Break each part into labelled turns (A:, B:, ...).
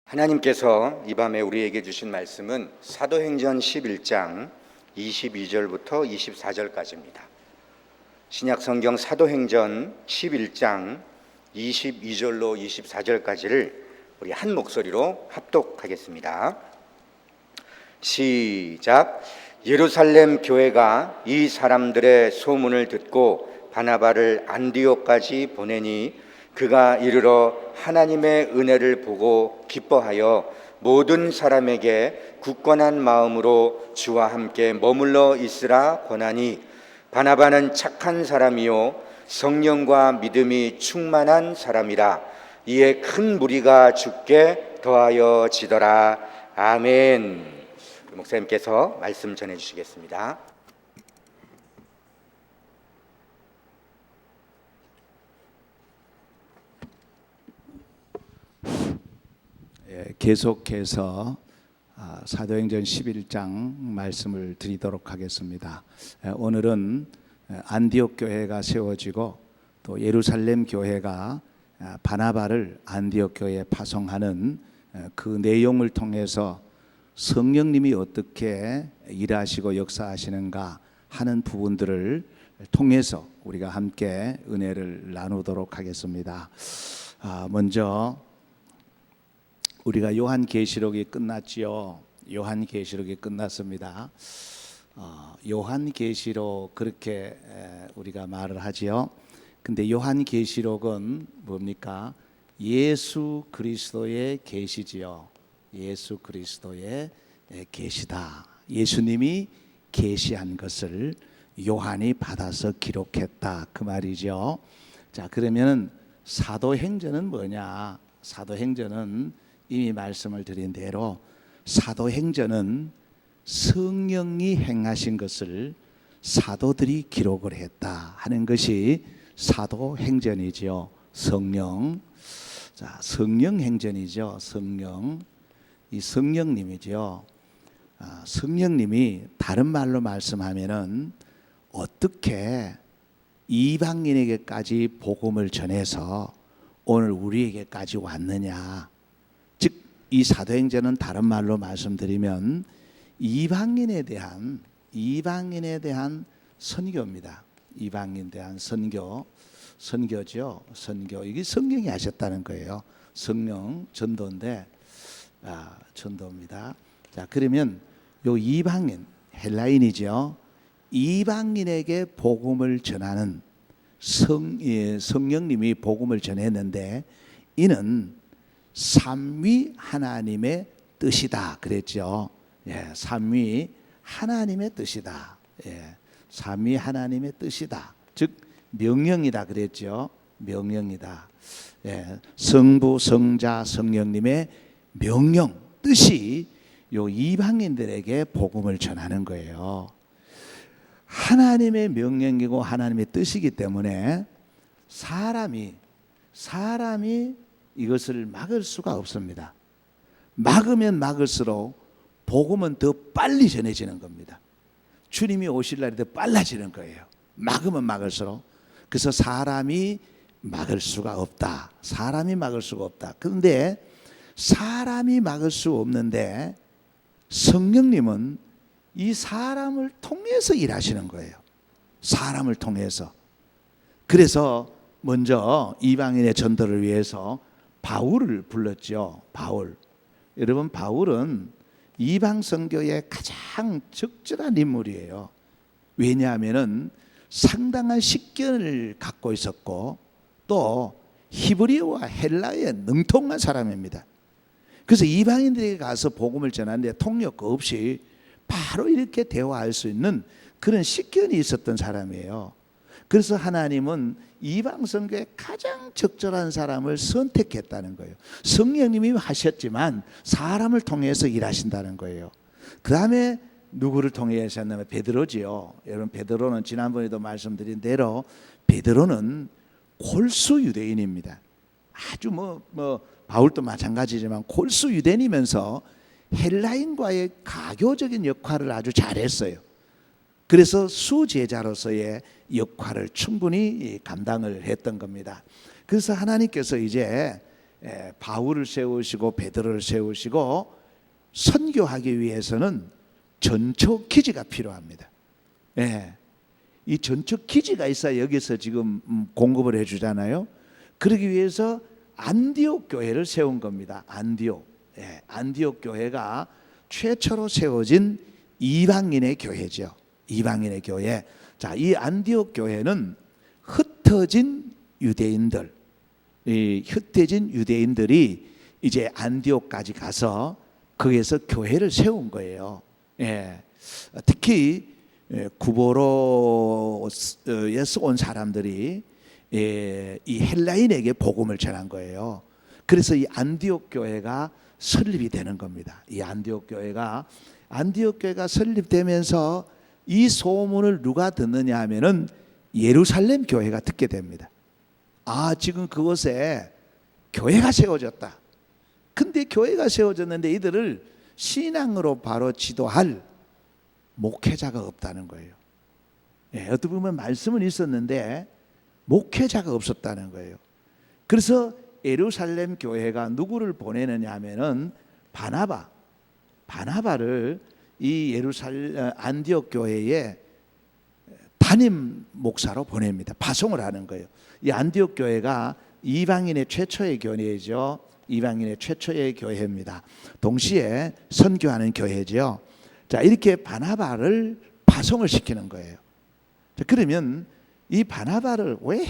A: 하나님께서 이 밤에 우리에게 주신 말씀은 사도행전 11장 22절부터 24절까지입니다. 신약성경 사도행전 11장 22절로 24절까지를 우리 한 목소리로 합독하겠습니다. 시작. 예루살렘 교회가 이 사람들의 소문을 듣고 바나바를 안디옥까지 보내니 그가 이르러 하나님의 은혜를 보고 기뻐하여 모든 사람에게 굳건한 마음으로 주와 함께 머물러 있으라 권하니, 바나바는 착한 사람이요 성령과 믿음이 충만한 사람이라. 이에 큰 무리가 죽게 더하여지더라. 아멘. 목사님께서 말씀 전해주시겠습니다.
B: 계속해서 사도행전 11장 말씀을 드리도록 하겠습니다. 오늘은 안디옥 교회가 세워지고 또 예루살렘 교회가 바나바를 안디옥 교회에 파송하는 그 내용을 통해서 성령님이 어떻게 일하시고 역사하시는가 하는 부분들을 통해서 우리가 함께 은혜를 나누도록 하겠습니다. 먼저 우리가 요한계시록이 끝났지요. 요한계시록이 끝났습니다. 요한계시록 그렇게 우리가 말을 하지요. 근데 요한계시록은 뭡니까? 예수 그리스도의 계시지요. 예수 그리스도의 계시다. 예수님이 계시한 것을 요한이 받아서 기록했다, 그 말이죠. 자, 그러면 사도행전은 뭐냐? 사도행전은 이미 말씀을 드린 대로 사도행전은 성령이 행하신 것을 사도들이 기록을 했다 하는 것이 사도행전이지요. 성령. 자, 성령행전이죠. 성령. 이 성령님이죠. 성령님이 다른 말로 말씀하면은 어떻게 이방인에게까지 복음을 전해서 오늘 우리에게까지 왔느냐. 즉, 이 사도행전은 다른 말로 말씀드리면 이방인에 대한 선교입니다. 이방인에 대한 선교죠. 선교. 이게 성령이 하셨다는 거예요. 성령 전도인데, 전도입니다. 자, 그러면 요 이방인, 헬라인이죠. 이방인에게 복음을 전하는 성령님이 복음을 전했는데, 이는 삼위 하나님의 뜻이다 그랬죠. 삼위 하나님의 뜻이다. 삼위 하나님의 뜻이다. 즉 명령이다 그랬죠. 명령이다. 성부, 성자, 성령님의 명령, 뜻이 요 이방인들에게 복음을 전하는 거예요. 하나님의 명령이고 하나님의 뜻이기 때문에 사람이 이것을 막을 수가 없습니다. 막으면 막을수록 복음은 더 빨리 전해지는 겁니다. 주님이 오실 날이 더 빨라지는 거예요. 막으면 막을수록. 그래서 사람이 막을 수가 없다. 사람이 막을 수가 없다. 그런데 사람이 막을 수 없는데 성령님은 이 사람을 통해서 일하시는 거예요. 사람을 통해서. 그래서 먼저 이방인의 전도를 위해서 바울을 불렀죠. 바울. 여러분, 바울은 이방 선교의 가장 적절한 인물이에요. 왜냐하면은 상당한 식견을 갖고 있었고 또 히브리어와 헬라어에 능통한 사람입니다. 그래서 이방인들에게 가서 복음을 전하는데 통역 없이 바로 이렇게 대화할 수 있는 그런 식견이 있었던 사람이에요. 그래서 하나님은 이방 선교에 가장 적절한 사람을 선택했다는 거예요. 성령님이 하셨지만 사람을 통해서 일하신다는 거예요. 그 다음에 누구를 통해 하셨냐면 베드로지요. 여러분, 베드로는 지난번에도 말씀드린 대로 베드로는 골수 유대인입니다. 아주 바울도 마찬가지지만 골수 유대인이면서 헬라인과의 가교적인 역할을 아주 잘했어요. 그래서 수제자로서의 역할을 충분히 감당을 했던 겁니다. 그래서 하나님께서 이제 바울을 세우시고 베드로를 세우시고 선교하기 위해서는 전초 기지가 필요합니다. 예. 이 전초 기지가 있어야 여기서 지금 공급을 해주잖아요. 그러기 위해서 안디옥 교회를 세운 겁니다. 안디옥. 예. 안디옥 교회가 최초로 세워진 이방인의 교회죠. 이방인의 교회. 자, 이 안디옥 교회는 흩어진 유대인들, 이 흩어진 유대인들이 이제 안디옥까지 가서 거기에서 교회를 세운 거예요. 예. 특히 구보로에서 온 사람들이 이 헬라인에게 복음을 전한 거예요. 그래서 이 안디옥 교회가 설립이 되는 겁니다. 이 안디옥 교회가 설립되면서 이 소문을 누가 듣느냐 하면은 예루살렘 교회가 듣게 됩니다. 아, 지금 그곳에 교회가 세워졌다. 근데 교회가 세워졌는데 이들을 신앙으로 바로 지도할 목회자가 없다는 거예요. 예, 어떻게 보면 말씀은 있었는데 목회자가 없었다는 거예요. 그래서 예루살렘 교회가 누구를 보내느냐 하면은 바나바를 이 예루살렘 안디옥 교회에 담임 목사로 보냅니다. 파송을 하는 거예요. 이 안디옥 교회가 이방인의 최초의 교회죠. 이방인의 최초의 교회입니다. 동시에 선교하는 교회죠. 자, 이렇게 바나바를 파송을 시키는 거예요. 자, 그러면 이 바나바를 왜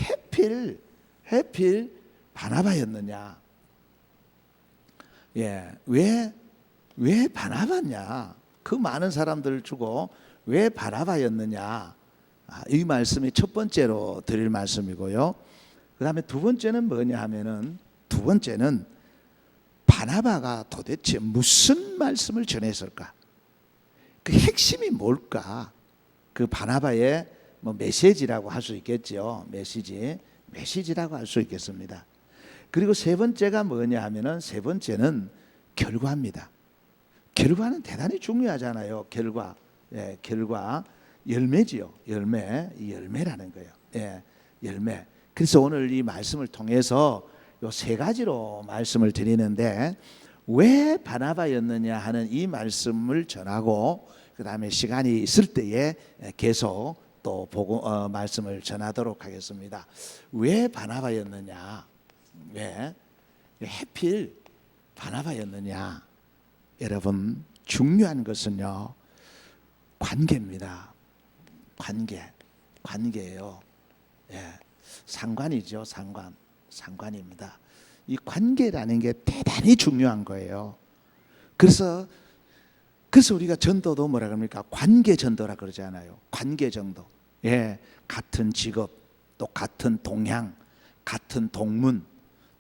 B: 해필 바나바였느냐? 예, 왜 바나바냐? 그 많은 사람들을 주고 왜 바나바였느냐? 이 말씀이 첫 번째로 드릴 말씀이고요. 그 다음에 두 번째는 뭐냐 하면은, 두 번째는 바나바가 도대체 무슨 말씀을 전했을까? 그 핵심이 뭘까? 그 바나바의 뭐 메시지라고 할 수 있겠죠. 메시지라고 할 수 있겠습니다. 그리고 세 번째가 뭐냐 하면은, 세 번째는 결과입니다. 결과는 대단히 중요하잖아요. 결과. 예, 결과. 열매지요. 열매라는 거예요. 예, 열매. 그래서 오늘 이 말씀을 통해서 요 세 가지로 말씀을 드리는데, 왜 바나바였느냐 하는 이 말씀을 전하고, 그 다음에 시간이 있을 때에 계속 또 말씀을 전하도록 하겠습니다. 왜 바나바였느냐? 왜 해필 바나바였느냐? 여러분, 중요한 것은요, 관계입니다. 관계예요. 예, 상관이죠. 상관입니다. 이 관계라는 게 대단히 중요한 거예요. 그래서 우리가 전도도 뭐라 그럽니까? 관계 전도라 그러잖아요. 관계 전도. 예, 같은 직업, 또 같은 동향, 같은 동문,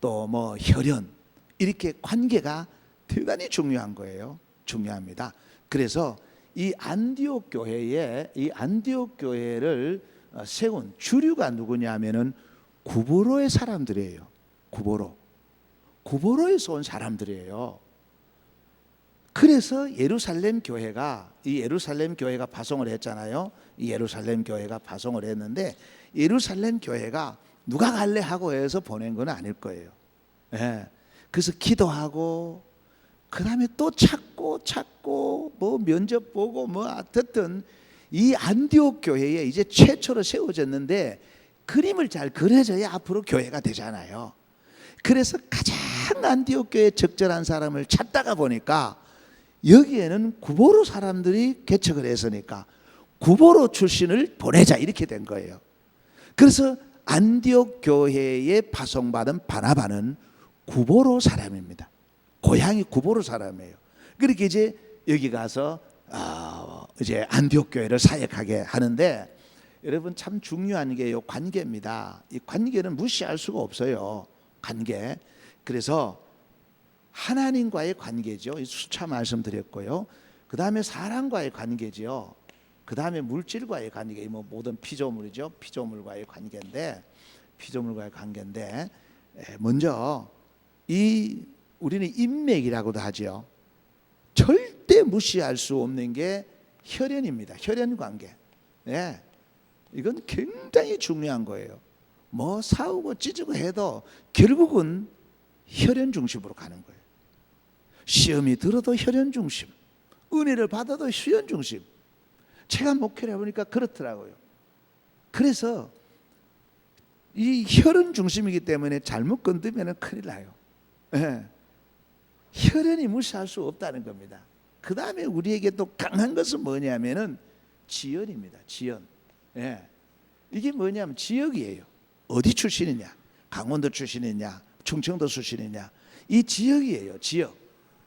B: 또 뭐 혈연, 이렇게 관계가 대단히 중요한 거예요. 중요합니다. 그래서 이 안디옥 교회를 세운 주류가 누구냐면은 구보로의 사람들이에요. 구보로에서 온 사람들이에요. 그래서 예루살렘 교회가 파송을 했잖아요. 이 예루살렘 교회가 파송을 했는데, 예루살렘 교회가 누가 갈래 하고 해서 보낸 건 아닐 거예요. 예. 그래서 기도하고, 그 다음에 또 찾고 뭐 면접 보고 뭐 어쨌든 이 안디옥 교회에 이제 최초로 세워졌는데, 그림을 잘 그려져야 앞으로 교회가 되잖아요. 그래서 가장 안디옥 교회에 적절한 사람을 찾다가 보니까 여기에는 구보로 사람들이 개척을 했으니까 구보로 출신을 보내자, 이렇게 된 거예요. 그래서 안디옥 교회에 파송받은 바나바는 구보로 사람입니다. 고향이 구보로 사람이에요. 그렇게 이제 여기 가서 이제 안디옥 교회를 사역하게 하는데, 여러분 참 중요한 게 요 관계입니다. 이 관계는 무시할 수가 없어요. 관계. 그래서 하나님과의 관계죠. 수차 말씀드렸고요. 그 다음에 사람과의 관계죠. 그 다음에 물질과의 관계, 뭐 모든 피조물이죠. 피조물과의 관계인데, 먼저 우리는 인맥이라고도 하죠. 절대 무시할 수 없는 게 혈연입니다. 혈연 관계. 예. 이건 굉장히 중요한 거예요. 뭐 싸우고 찢고 해도 결국은 혈연 중심으로 가는 거예요. 시험이 들어도 혈연 중심, 은혜를 받아도 혈연 중심. 제가 목회를 해보니까 그렇더라고요. 그래서 이 혈연 중심이기 때문에 잘못 건드면 큰일 나요. 예. 혈연이 무시할 수 없다는 겁니다. 그 다음에 우리에게 또 강한 것은 뭐냐면은 지연입니다. 지연. 예. 이게 뭐냐면 지역이에요. 어디 출신이냐, 강원도 출신이냐, 충청도 출신이냐, 이 지역이에요. 지역.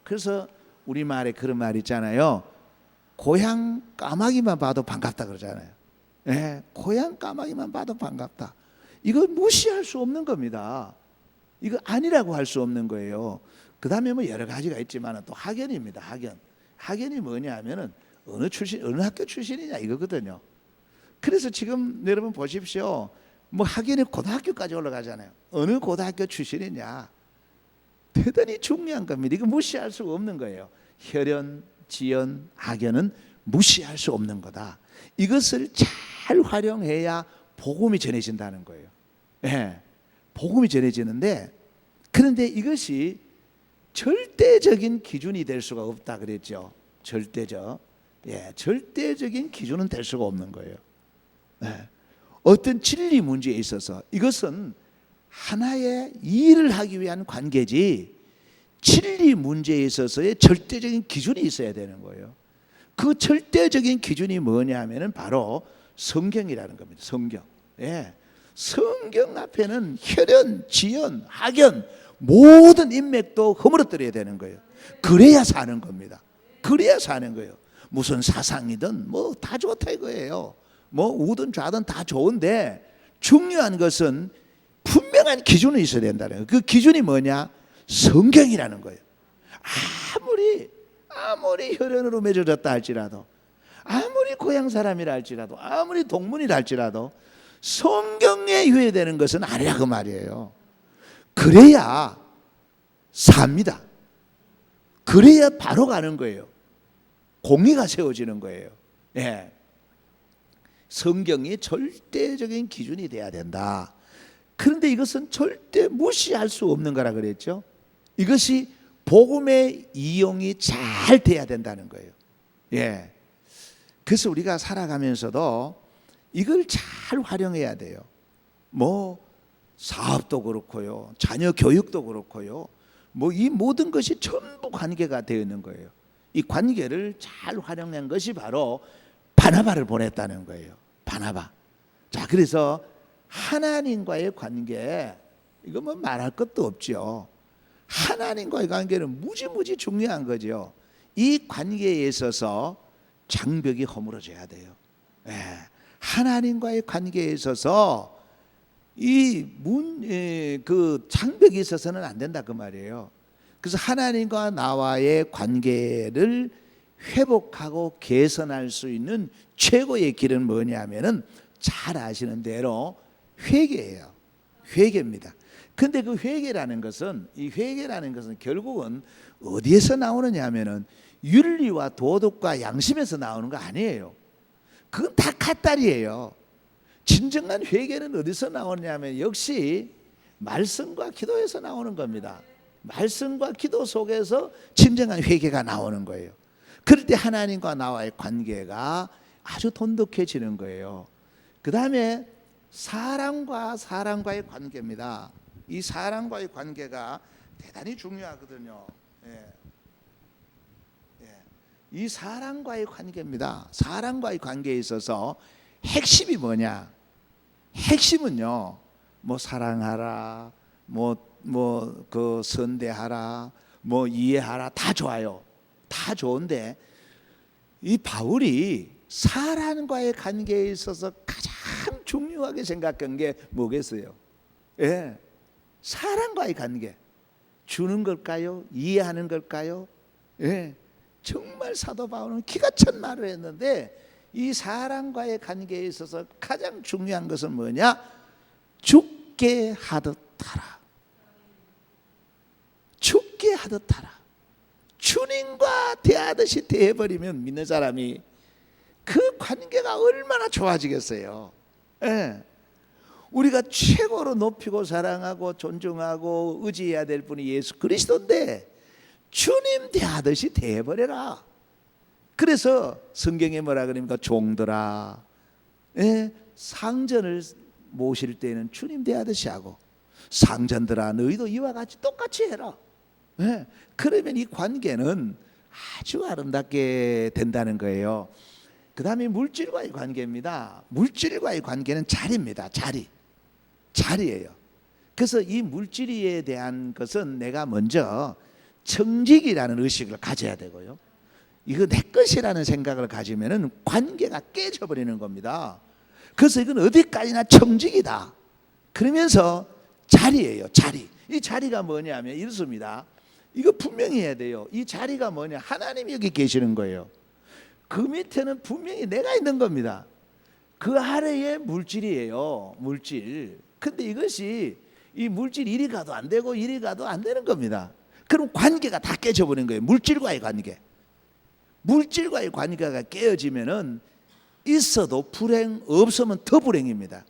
B: 그래서 우리말에 그런 말 있잖아요. 고향 까마귀만 봐도 반갑다 그러잖아요. 예. 고향 까마귀만 봐도 반갑다. 이거 무시할 수 없는 겁니다. 이거 아니라고 할 수 없는 거예요. 그 다음에 뭐 여러 가지가 있지만 또 학연입니다. 학연. 학연이 뭐냐 하면은 어느 출신, 어느 학교 출신이냐 이거거든요. 그래서 지금 여러분 보십시오. 뭐 학연이 고등학교까지 올라가잖아요. 어느 고등학교 출신이냐. 대단히 중요한 겁니다. 이거 무시할 수가 없는 거예요. 혈연, 지연, 학연은 무시할 수 없는 거다. 이것을 잘 활용해야 복음이 전해진다는 거예요. 예, 복음이 전해지는데, 그런데 이것이 절대적인 기준이 될 수가 없다 그랬죠. 절대적인 기준은 될 수가 없는 거예요. 예, 어떤 진리 문제에 있어서 이것은 하나의 일을 하기 위한 관계지, 진리 문제에 있어서의 절대적인 기준이 있어야 되는 거예요. 그 절대적인 기준이 뭐냐면은 바로 성경이라는 겁니다. 성경. 예. 성경 앞에는 혈연, 지연, 학연 모든 인맥도 허물어뜨려야 되는 거예요. 그래야 사는 겁니다. 그래야 사는 거예요. 무슨 사상이든 뭐 다 좋다 이거예요. 뭐 우든 좌든 다 좋은데 중요한 것은 분명한 기준이 있어야 된다는 거예요. 그 기준이 뭐냐? 성경이라는 거예요. 아무리 혈연으로 맺어졌다 할지라도, 아무리 고향 사람이라 할지라도, 아무리 동문이라 할지라도 성경에 유예되는 것은 아니라 그 말이에요. 그래야 삽니다. 그래야 바로 가는 거예요. 공의가 세워지는 거예요. 예. 성경이 절대적인 기준이 돼야 된다. 그런데 이것은 절대 무시할 수 없는 거라 그랬죠. 이것이 복음의 이용이 잘 돼야 된다는 거예요. 예. 그래서 우리가 살아가면서도 이걸 잘 활용해야 돼요. 뭐 사업도 그렇고요, 자녀 교육도 그렇고요, 뭐 이 모든 것이 전부 관계가 되어 있는 거예요. 이 관계를 잘 활용한 것이 바로 바나바를 보냈다는 거예요. 바나바. 자, 그래서 하나님과의 관계, 이거 뭐 말할 것도 없죠. 하나님과의 관계는 무지무지 중요한 거죠. 이 관계에 있어서 장벽이 허물어져야 돼요. 예. 하나님과의 관계에 있어서 그 장벽이 있어서는 안 된다 그 말이에요. 그래서 하나님과 나와의 관계를 회복하고 개선할 수 있는 최고의 길은 뭐냐면은 잘 아시는 대로 회개예요. 회개입니다. 근데 그 회개라는 것은, 이 회개라는 것은 결국은 어디에서 나오느냐 하면은 윤리와 도덕과 양심에서 나오는 거 아니에요. 그건 다 갓다리예요. 진정한 회개는 어디서 나오냐면 역시 말씀과 기도에서 나오는 겁니다. 말씀과 기도 속에서 진정한 회개가 나오는 거예요. 그럴 때 하나님과 나와의 관계가 아주 돈독해지는 거예요. 그 다음에 사람과의 관계입니다. 이 사람과의 관계가 대단히 중요하거든요. 예. 이 사람과의 관계입니다. 사람과의 관계에 있어서 핵심이 뭐냐? 핵심은요, 뭐 사랑하라, 그 선대하라, 뭐 이해하라, 다 좋아요. 다 좋은데 이 바울이 사람과의 관계에 있어서 가장 중요하게 생각한 게 뭐겠어요? 예, 사람과의 관계. 주는 걸까요? 이해하는 걸까요? 예. 정말 사도 바울은 기가 찬 말을 했는데, 이 사람과의 관계에 있어서 가장 중요한 것은 뭐냐? 죽게 하듯 하라. 죽게 하듯 하라. 주님과 대하듯이 대해버리면 믿는 사람이 그 관계가 얼마나 좋아지겠어요. 예. 우리가 최고로 높이고 사랑하고 존중하고 의지해야 될 분이 예수 그리스도인데 주님 대하듯이 대해버려라. 그래서 성경에 뭐라 그럽니까? 종들아, 상전을 모실 때는 주님 대하듯이 하고, 상전들아 너희도 이와 같이 똑같이 해라. 그러면 이 관계는 아주 아름답게 된다는 거예요. 그 다음에 물질과의 관계입니다. 물질과의 관계는 자리입니다. 자리예요. 그래서 이 물질에 대한 것은 내가 먼저 청직이라는 의식을 가져야 되고요. 이거 내 것이라는 생각을 가지면은 관계가 깨져버리는 겁니다. 그래서 이건 어디까지나 청직이다. 그러면서 자리예요. 자리. 이 자리가 뭐냐면 이렇습니다. 이거 분명히 해야 돼요. 이 자리가 뭐냐? 하나님이 여기 계시는 거예요. 그 밑에는 분명히 내가 있는 겁니다. 그 아래에 물질이에요. 물질. 근데 이것이 이 물질 이리 가도 안 되고 이리 가도 안 되는 겁니다. 그럼 관계가 다 깨져버린 거예요. 물질과의 관계. 물질과의 관계가 깨어지면은 있어도 불행, 없으면 더 불행입니다.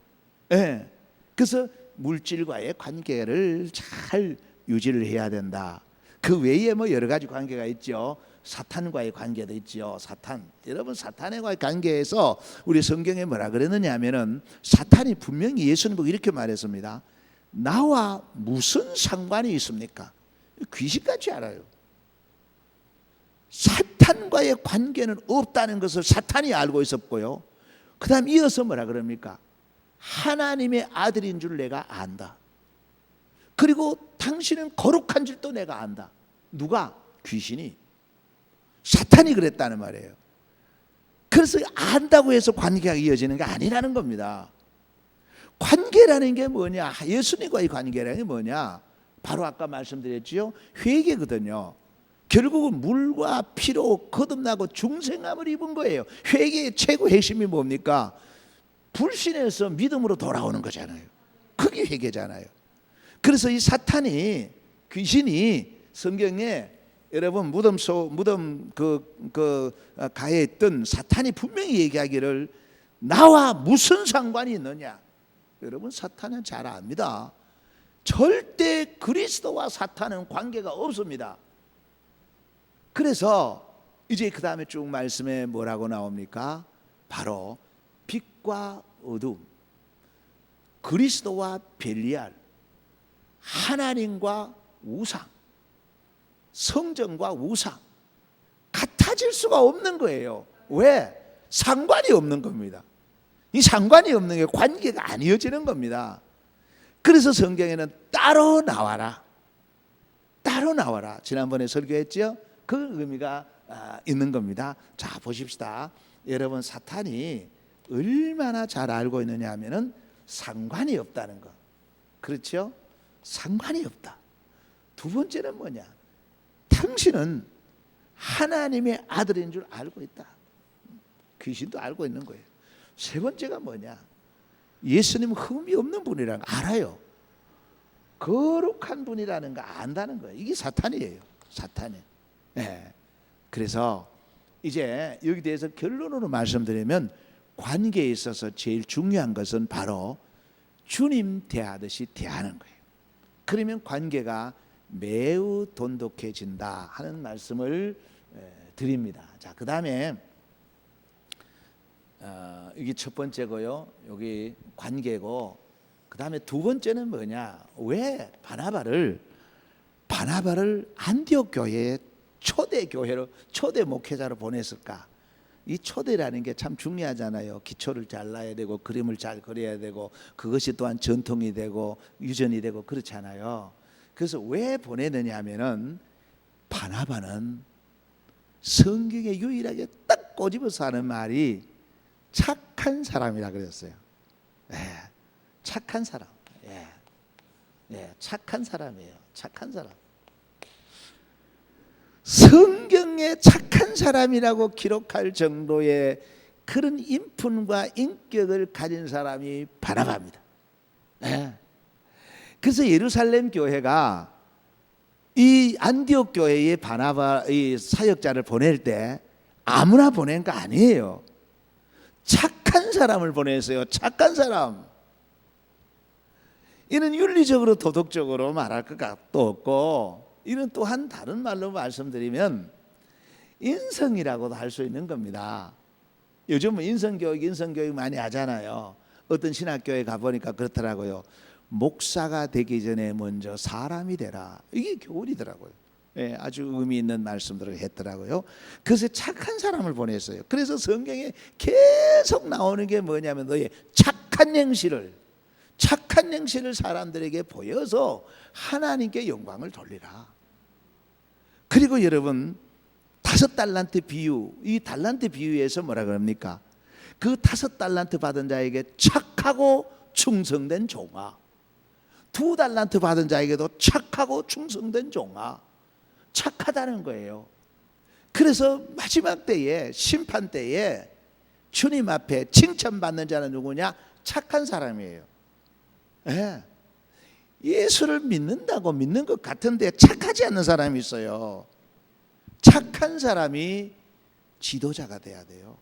B: 그래서 물질과의 관계를 잘 유지를 해야 된다. 그 외에 뭐 여러 가지 관계가 있죠. 사탄과의 관계도 있죠. 사탄. 여러분 사탄과의 관계에서 우리 성경에 뭐라 그랬느냐 하면은 사탄이 분명히 예수님 보고 이렇게 말했습니다. 나와 무슨 상관이 있습니까? 귀신같이 알아요. 사탄과의 관계는 없다는 것을 사탄이 알고 있었고요. 그 다음 이어서 뭐라 그럽니까? 하나님의 아들인 줄 내가 안다. 그리고 당신은 거룩한 줄도 내가 안다. 누가? 귀신이. 사탄이 그랬다는 말이에요. 그래서 안다고 해서 관계가 이어지는 게 아니라는 겁니다. 관계라는 게 뭐냐? 예수님과의 관계라는 게 뭐냐? 바로 아까 말씀드렸지요. 회개거든요. 결국은 물과 피로 거듭나고 중생함을 입은 거예요. 회개의 최고 핵심이 뭡니까? 불신에서 믿음으로 돌아오는 거잖아요. 그게 회개잖아요. 그래서 이 사탄이, 귀신이 성경에 여러분 무덤 가에 있던 사탄이 분명히 얘기하기를 나와 무슨 상관이 있느냐? 여러분 사탄은 잘 압니다. 절대 그리스도와 사탄은 관계가 없습니다. 그래서 이제 그 다음에 쭉 말씀에 뭐라고 나옵니까? 바로 빛과 어둠, 그리스도와 벨리알, 하나님과 우상, 성전과 우상 같아질 수가 없는 거예요. 왜? 상관이 없는 겁니다. 이 상관이 없는 게 관계가 안 이어지는 겁니다. 그래서 성경에는 따로 나와라, 따로 나와라. 지난번에 설교했죠? 그 의미가 있는 겁니다. 자, 보십시다. 여러분 사탄이 얼마나 잘 알고 있느냐 하면은 상관이 없다는 거. 그렇죠? 상관이 없다. 두 번째는 뭐냐? 당신은 하나님의 아들인 줄 알고 있다. 귀신도 알고 있는 거예요. 세 번째가 뭐냐? 예수님은 흠이 없는 분이라는 거 알아요. 거룩한 분이라는 거 안다는 거예요. 이게 사탄이에요. 사탄이. 그래서 이제 여기 대해서 결론으로 말씀드리면 관계에 있어서 제일 중요한 것은 바로 주님 대하듯이 대하는 거예요. 그러면 관계가 매우 돈독해진다 하는 말씀을 드립니다. 자, 그 다음에 이게 첫 번째고요. 여기 관계고, 그 다음에 두 번째는 뭐냐? 왜 바나바를 안디옥 교회에 초대 교회로, 초대 목회자로 보냈을까? 이 초대라는 게 참 중요하잖아요. 기초를 잘 놔야 되고 그림을 잘 그려야 되고 그것이 또한 전통이 되고 유전이 되고 그렇잖아요. 그래서 왜 보내느냐 하면은 바나바는 성경에 유일하게 딱 꼬집어서 하는 말이 착한 사람이라 그랬어요. 착한 사람. 착한 사람이에요. 착한 사람. 성경에 착한 사람이라고 기록할 정도의 그런 인품과 인격을 가진 사람이 바나바입니다. 그래서 예루살렘 교회가 이 안디옥 교회에 바나바 이 사역자를 보낼 때 아무나 보낸 거 아니에요. 착한 사람을 보냈어요. 착한 사람. 이는 윤리적으로 도덕적으로 말할 것 같도 없고, 이는 또한 다른 말로 말씀드리면 인성이라고도 할 수 있는 겁니다. 요즘은 인성교육 많이 하잖아요. 어떤 신학교에 가보니까 그렇더라고요. 목사가 되기 전에 먼저 사람이 되라. 이게 교훈이더라고요. 예, 아주 의미 있는 말씀들을 했더라고요. 그래서 착한 사람을 보냈어요. 그래서 성경에 계속 나오는 게 뭐냐면 너의 착한 행실을 사람들에게 보여서 하나님께 영광을 돌리라. 그리고 여러분, 5달란트 비유, 이 달란트 비유에서 뭐라 그럽니까? 그 5달란트 받은 자에게 착하고 충성된 종아, 2달란트 받은 자에게도 착하고 충성된 종아. 착하다는 거예요. 그래서 마지막 때에, 심판 때에 주님 앞에 칭찬받는 자는 누구냐? 착한 사람이에요. 예. 예수를 믿는다고 믿는 것 같은데 착하지 않는 사람이 있어요. 착한 사람이 지도자가 돼야 돼요.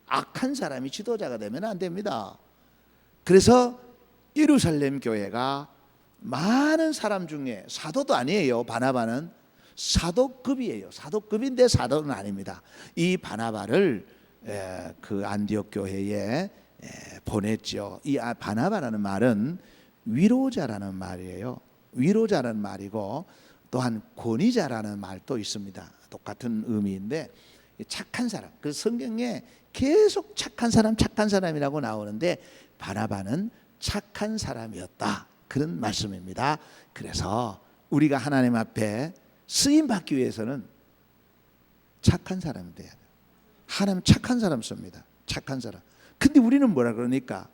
B: 악한 사람이 지도자가 되면 안 됩니다. 그래서 예루살렘 교회가 많은 사람 중에, 사도도 아니에요. 바나바는 사도급이에요. 사도급인데 사도는 아닙니다. 이 바나바를 그 안디옥 교회에 보냈죠. 이 바나바라는 말은 위로자라는 말이에요. 위로자라는 말이고, 또한 권위자라는 말도 있습니다. 똑같은 의미인데, 착한 사람. 그 성경에 계속 착한 사람이라고 나오는데, 바나바는 착한 사람이었다, 그런 말씀입니다. 그래서 우리가 하나님 앞에 쓰임 받기 위해서는 착한 사람이 돼야 돼요. 하나님 착한 사람 씁니다. 착한 사람. 근데 우리는 뭐라 그러니까?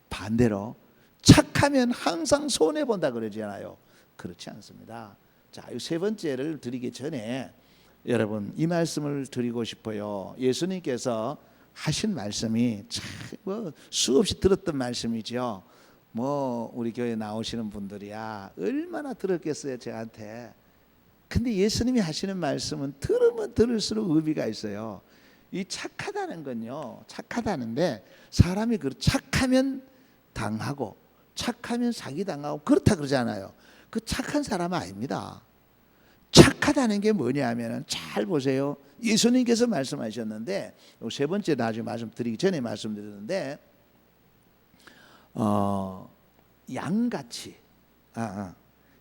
B: 반대로 착하면 항상 손해 본다 그러잖아요. 그렇지 않습니다. 자, 이 세 번째를 드리기 전에 여러분, 이 말씀을 드리고 싶어요. 예수님께서 하신 말씀이 참 수없이 들었던 말씀이죠. 우리 교회 나오시는 분들이야 얼마나 들었겠어요, 저한테. 근데 예수님이 하시는 말씀은 들으면 들을수록 의미가 있어요. 이 착하다는 건요, 착하다는데 사람이 착하면 당하고 착하면 사기당하고 그렇다 그러잖아요. 그 착한 사람은 아닙니다. 착하다는 게 뭐냐면, 잘 보세요. 예수님께서 말씀하셨는데, 세 번째 나중에 말씀드리기 전에 말씀드렸는데, 양같이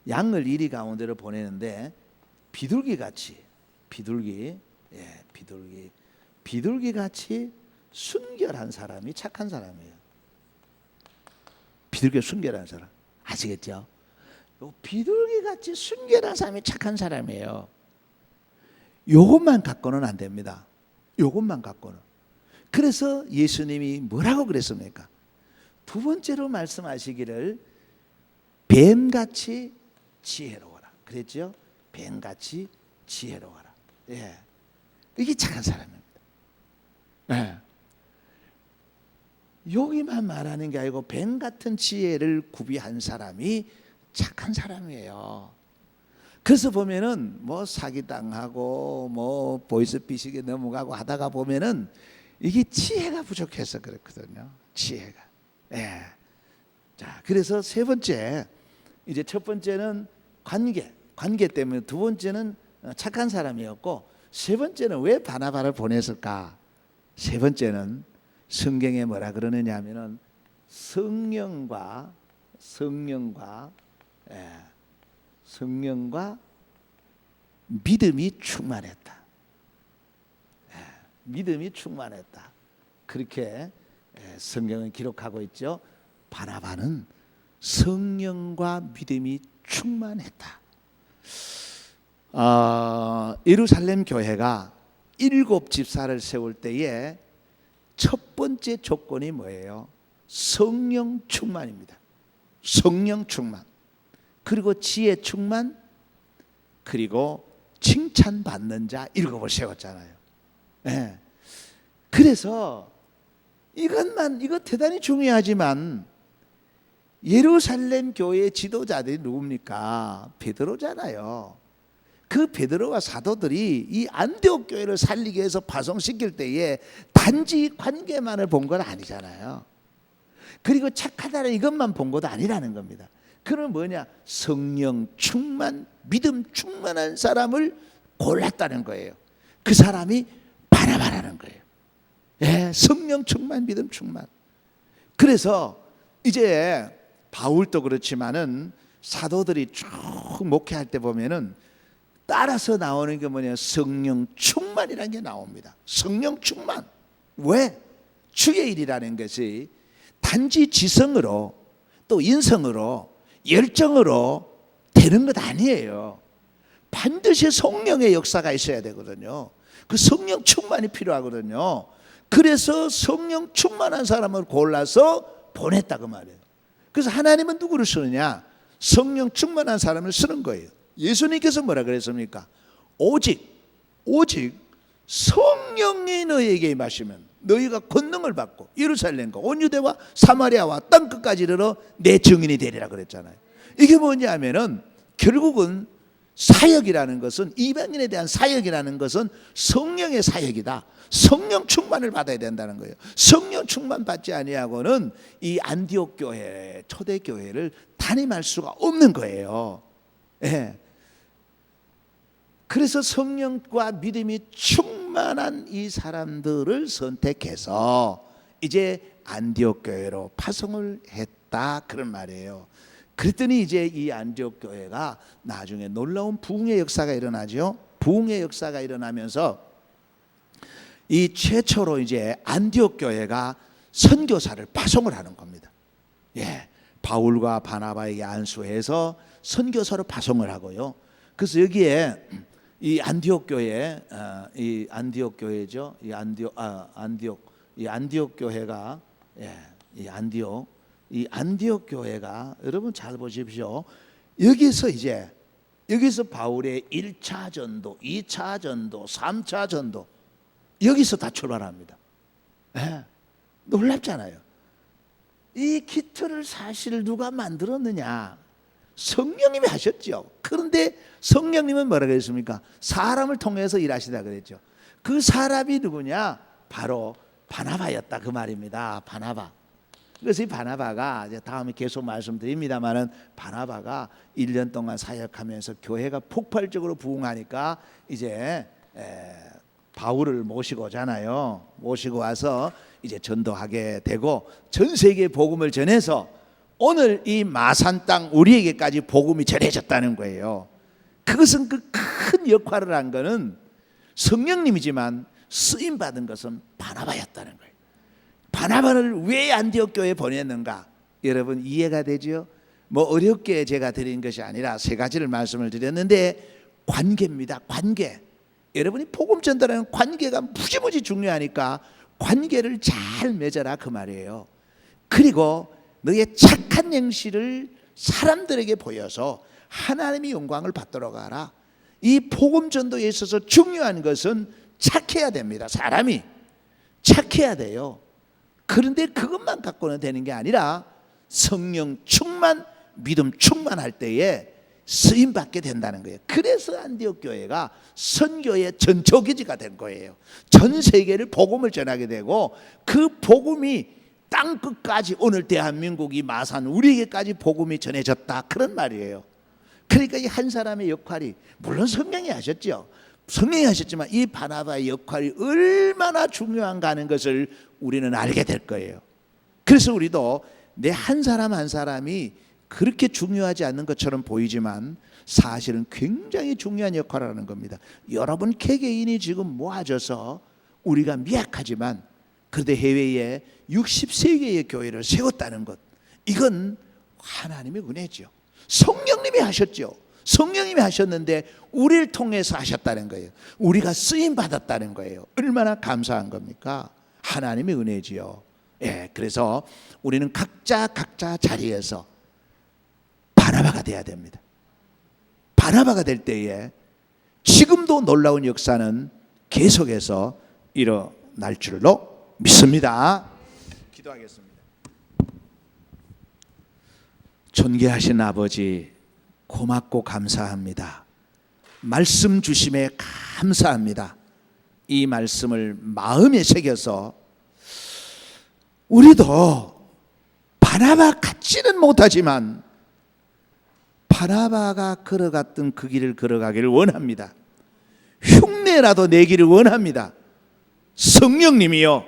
B: 양을 이리 가운데로 보내는데 비둘기같이 비둘기같이 순결한 사람이 착한 사람이에요. 비둘기 순결한 사람 아시겠죠? 비둘기같이 순결한 사람이 착한 사람이에요. 요것만 갖고는 안 됩니다. 요것만 갖고는. 그래서 예수님이 뭐라고 그랬습니까? 두 번째로 말씀하시기를 뱀같이 지혜로워라 그랬죠? 뱀같이 지혜로워라. 예, 이게 착한 사람입니다. 예. 여기만 말하는 게 아니고 뱀 같은 지혜를 구비한 사람이 착한 사람이에요. 그래서 보면은 사기당하고 보이스피싱에 넘어가고 하다가 보면은 이게 지혜가 부족해서 그렇거든요. 지혜가. 예. 자, 그래서 세 번째, 이제 첫 번째는 관계 때문에, 두 번째는 착한 사람이었고, 세 번째는 왜 바나바를 보냈을까? 세 번째는 성경에 뭐라 그러느냐 하면은 성령과 믿음이 충만했다. 믿음이 충만했다. 그렇게 성경은 기록하고 있죠. 바나바는 성령과 믿음이 충만했다. 예루살렘 교회가 7집사를 세울 때에 첫 번째 조건이 뭐예요? 성령 충만입니다. 성령 충만, 그리고 지혜 충만, 그리고 칭찬받는 자 7을 세웠잖아요. 네. 그래서 이거 대단히 중요하지만 예루살렘 교회의 지도자들이 누굽니까? 베드로잖아요. 그 베드로와 사도들이 이 안디옥 교회를 살리기 위해서 파송시킬 때에 단지 관계만을 본 건 아니잖아요. 그리고 착하다는 이것만 본 것도 아니라는 겁니다. 그는 뭐냐? 성령 충만, 믿음 충만한 사람을 골랐다는 거예요. 그 사람이 바나바라는 거예요. 예, 성령 충만, 믿음 충만. 그래서 이제 바울도 그렇지만은 사도들이 쭉 목회할 때 보면은 따라서 나오는 게 뭐냐? 성령 충만이라는 게 나옵니다. 성령 충만. 왜? 주의 일이라는 것이 단지 지성으로 또 인성으로 열정으로 되는 것 아니에요. 반드시 성령의 역사가 있어야 되거든요. 그 성령 충만이 필요하거든요. 그래서 성령 충만한 사람을 골라서 보냈다 그 말이에요. 그래서 하나님은 누구를 쓰느냐? 성령 충만한 사람을 쓰는 거예요. 예수님께서 뭐라 그랬습니까? 오직 성령이 너희에게 임하시면 너희가 권능을 받고 예루살렘과 온 유대와 사마리아와 땅끝까지 이르러 내 증인이 되리라 그랬잖아요. 이게 뭐냐면은 결국은 사역이라는 것은, 이방인에 대한 사역이라는 것은 성령의 사역이다. 성령 충만을 받아야 된다는 거예요. 성령 충만 받지 아니하고는 이 안디옥 교회, 초대 교회를 담임할 수가 없는 거예요. 예. 그래서 성령과 믿음이 충만한 이 사람들을 선택해서 이제 안디옥 교회로 파송을 했다 그런 말이에요. 그랬더니 이제 이 안디옥 교회가 나중에 놀라운 부흥의 역사가 일어나죠. 부흥의 역사가 일어나면서 이 최초로 이제 안디옥 교회가 선교사를 파송을 하는 겁니다. 예, 바울과 바나바에게 안수해서 선교사로 파송을 하고요. 그래서 여기에 이 안디옥 교회, 이 안디옥 교회죠. 이 안디옥 교회가, 예, 이 안디옥 교회가 여러분 잘 보십시오. 여기서 바울의 1차 전도, 2차 전도, 3차 전도 여기서 다 출발합니다. 예, 놀랍잖아요. 이 기틀을 사실 누가 만들었느냐? 성령님이 하셨죠. 그런데 성령님은 뭐라 그랬습니까? 사람을 통해서 일하시다 그랬죠. 그 사람이 누구냐? 바로 바나바였다 그 말입니다. 바나바. 그래서 이 바나바가 이제 다음에 계속 말씀드립니다만은 바나바가 1년 동안 사역하면서 교회가 폭발적으로 부흥하니까 이제 바울을 모시고 오잖아요. 모시고 와서 이제 전도하게 되고 전 세계에 복음을 전해서 오늘 이 마산 땅 우리에게까지 복음이 전해졌다는 거예요. 그것은 그 큰 역할을 한 거는 성령님이지만 쓰임 받은 것은 바나바였다는 거예요. 바나바를 왜 안디옥 교회에 보냈는가? 여러분 이해가 되죠? 뭐 어렵게 제가 드린 것이 아니라 세 가지를 말씀을 드렸는데 관계입니다. 관계. 여러분이 복음 전달하는 관계가 무지무지 중요하니까 관계를 잘 맺어라 그 말이에요. 그리고 너의 착한 행실을 사람들에게 보여서 하나님의 영광을 받도록 하라. 이 복음 전도에 있어서 중요한 것은 착해야 됩니다. 사람이 착해야 돼요. 그런데 그것만 갖고는 되는 게 아니라 성령 충만, 믿음 충만할 때에 쓰임 받게 된다는 거예요. 그래서 안디옥 교회가 선교의 전초기지가 된 거예요. 전 세계를 복음을 전하게 되고 그 복음이 땅 끝까지 오늘 대한민국이 마산 우리에게까지 복음이 전해졌다 그런 말이에요. 그러니까 이 한 사람의 역할이 물론 성령이 하셨죠. 성령이 하셨지만 이 바나바의 역할이 얼마나 중요한가 하는 것을 우리는 알게 될 거예요. 그래서 우리도 내 한 사람 한 사람이 그렇게 중요하지 않는 것처럼 보이지만 사실은 굉장히 중요한 역할을 하는 겁니다. 여러분 개개인이 지금 모아져서 우리가 미약하지만 그런데 해외에 60세 개의 교회를 세웠다는 것, 이건 하나님의 은혜죠. 성령님이 하셨죠. 성령님이 하셨는데 우리를 통해서 하셨다는 거예요. 우리가 쓰임 받았다는 거예요. 얼마나 감사한 겁니까? 하나님의 은혜지요. 예, 그래서 우리는 각자 자리에서 바나바가 돼야 됩니다. 바나바가 될 때에 지금도 놀라운 역사는 계속해서 일어날 줄로 믿습니다. 기도하겠습니다. 존귀하신 아버지, 고맙고 감사합니다. 말씀 주심에 감사합니다. 이 말씀을 마음에 새겨서 우리도 바나바 같지는 못하지만 바나바가 걸어갔던 그 길을 걸어가기를 원합니다. 흉내라도 내기를 원합니다. 성령님이여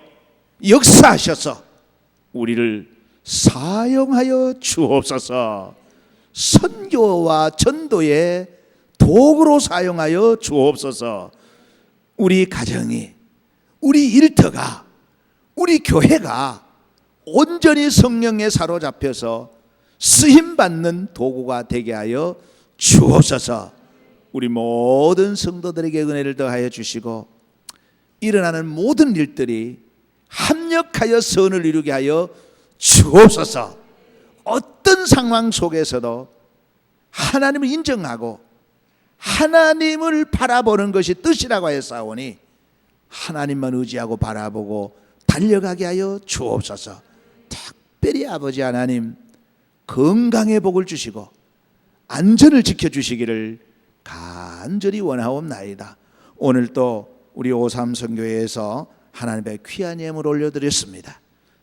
B: 역사하셔서 우리를 사용하여 주옵소서. 선교와 전도의 도구로 사용하여 주옵소서. 우리 가정이, 우리 일터가, 우리 교회가 온전히 성령에 사로잡혀서 쓰임받는 도구가 되게 하여 주옵소서. 우리 모든 성도들에게 은혜를 더하여 주시고 일어나는 모든 일들이 합력하여 선을 이루게 하여 주옵소서. 어떤 상황 속에서도 하나님을 인정하고 하나님을 바라보는 것이 뜻이라고 하였사오니 하나님만 의지하고 바라보고 달려가게 하여 주옵소서. 특별히 아버지 하나님 건강의 복을 주시고 안전을 지켜주시기를 간절히 원하옵나이다. 오늘 또 우리 오삼선교회에서 하나님의 귀한 예물을 올려드렸습니다.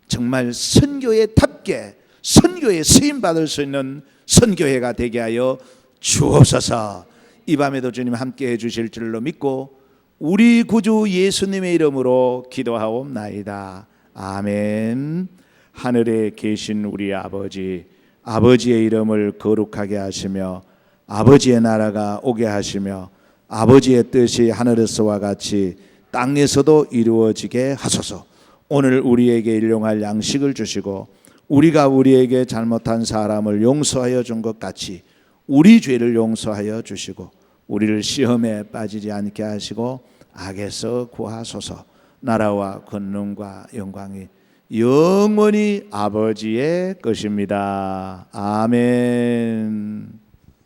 B: 정말 선교회답게 선교에 쓰임받을 수 있는 선교회가 되게 하여 주옵소서. 이 밤에도 주님 함께해 주실 줄로 믿고 우리 구주 예수님의 이름으로 기도하옵나이다. 아멘. 하늘에 계신 우리 아버지, 아버지의 이름을 거룩하게 하시며 아버지의 나라가 오게 하시며 아버지의 뜻이 하늘에서와 같이 땅에서도 이루어지게 하소서. 오늘 우리에게 일용할 양식을 주시고 우리가 우리에게 잘못한 사람을 용서하여 준 것 같이 우리 죄를 용서하여 주시고 우리를 시험에 빠지지 않게 하시고 악에서 구하소서. 나라와 권능과 영광이 영원히 아버지의 것입니다. 아멘.